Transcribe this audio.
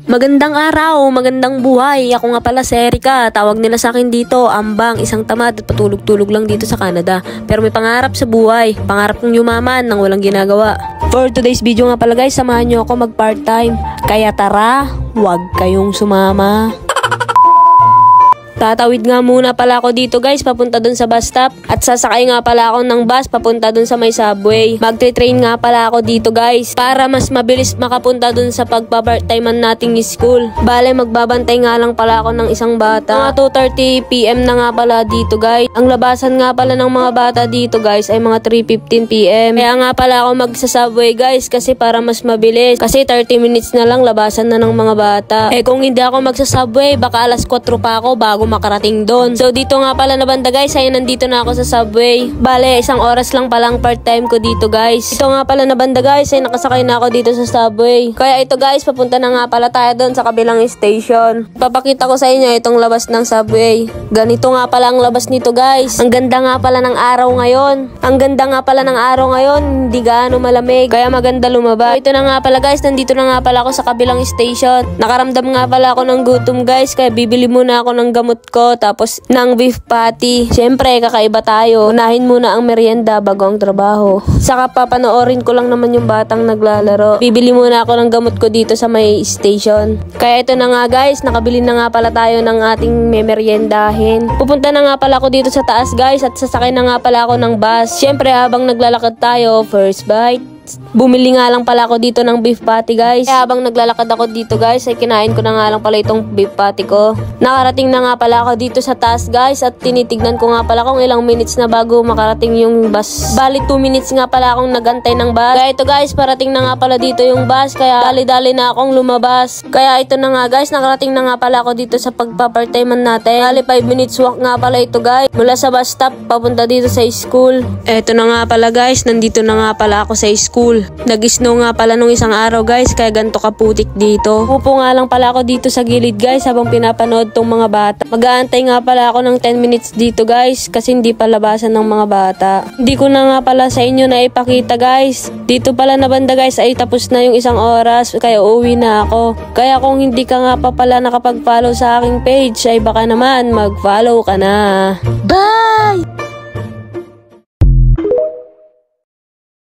Magandang araw, magandang buhay. Ako nga pala si Erica. Tawag nila sa akin dito, Ambang, isang tamad at patulog-tulog lang dito sa Canada. Pero may pangarap sa buhay. Pangarap kong yumaman nang walang ginagawa. For today's video nga pala guys, samahan nyo ako mag part-time. Kaya tara, huwag kayong sumama. Tatawid nga muna pala ako dito guys, papunta dun sa bus stop. At sasakay nga pala ako ng bus, papunta dun sa may subway. Magte-train nga pala ako dito guys, para mas mabilis makapunta dun sa pagpa-part-timean nating school. Bale, magbabantay nga lang pala ako ng isang bata. Mga 2:30 PM na nga pala dito guys. Ang labasan nga pala ng mga bata dito guys ay mga 3:15 PM. Kaya nga pala ako magsa-subway guys, kasi para mas mabilis. Kasi 30 minutes na lang labasan na ng mga bata. Kung hindi ako magsa-subway, baka alas 4 pa ako bago makarating doon. So dito nga pala na banda guys, ay nandito na ako sa subway. Bale, isang oras lang palang part-time ko dito guys. Ito nga pala na banda guys, ay nakasakay na ako dito sa subway. Kaya ito guys, papunta na nga pala tayo doon sa kabilang station. Papakita ko sa inyo itong labas ng subway. Ganito nga pala ang labas nito guys. Ang ganda nga pala ng araw ngayon. Ang ganda nga pala ng araw ngayon, hindi gaano malamig. Kaya maganda lumabas. Ito na nga pala guys, nandito na nga pala ako sa kabilang station. Nakaramdam nga pala ako ng gutom guys, kaya bibili muna ako ng gamot ko, tapos ng beef patty. Siyempre, kakaiba tayo. Unahin muna ang merienda bago ang trabaho. Saka papanoorin ko lang naman yung batang naglalaro. Bibili muna ako ng gamot ko dito sa may station. Kaya ito na nga guys, nakabili na nga pala tayo ng ating memeriendahin. Pupunta na nga pala ako dito sa taas guys, at sasakay na nga pala ako ng bus. Siyempre, habang naglalakad tayo, first bite. Bumili nga lang pala ako dito ng beef patty guys. Kaya habang naglalakad ako dito guys, ay kinain ko na nga lang pala itong beef patty ko. Nakarating na nga pala ako dito sa taas guys, at tinitignan ko nga pala kung ilang minutes na bago makarating yung bus. Bali 2 minutes nga pala akong nagantay ng bus. Kaya ito guys, parating na nga pala dito yung bus, kaya dali-dali na akong lumabas. Kaya ito na nga guys, nakarating na nga pala ako dito sa pagpa-part-timean natin. Bali 5 minutes walk nga pala ito guys, mula sa bus stop papunta dito sa school. Eto na nga pala guys, nandito na nga pala ako sa school. Nag-snow nga pala nung isang araw guys, kaya ganito kaputik dito. Upo nga lang pala ako dito sa gilid guys, habang pinapanood tong mga bata. Mag-aantay nga pala ako ng 10 minutes dito guys, kasi hindi pa labasan ng mga bata. Hindi ko na nga pala sa inyo na ipakita guys. Dito pala na banda guys ay tapos na yung isang oras, kaya uuwi na ako. Kaya kung hindi ka nga pa pala nakapag-follow sa aking page, ay baka naman mag-follow ka na. Bye!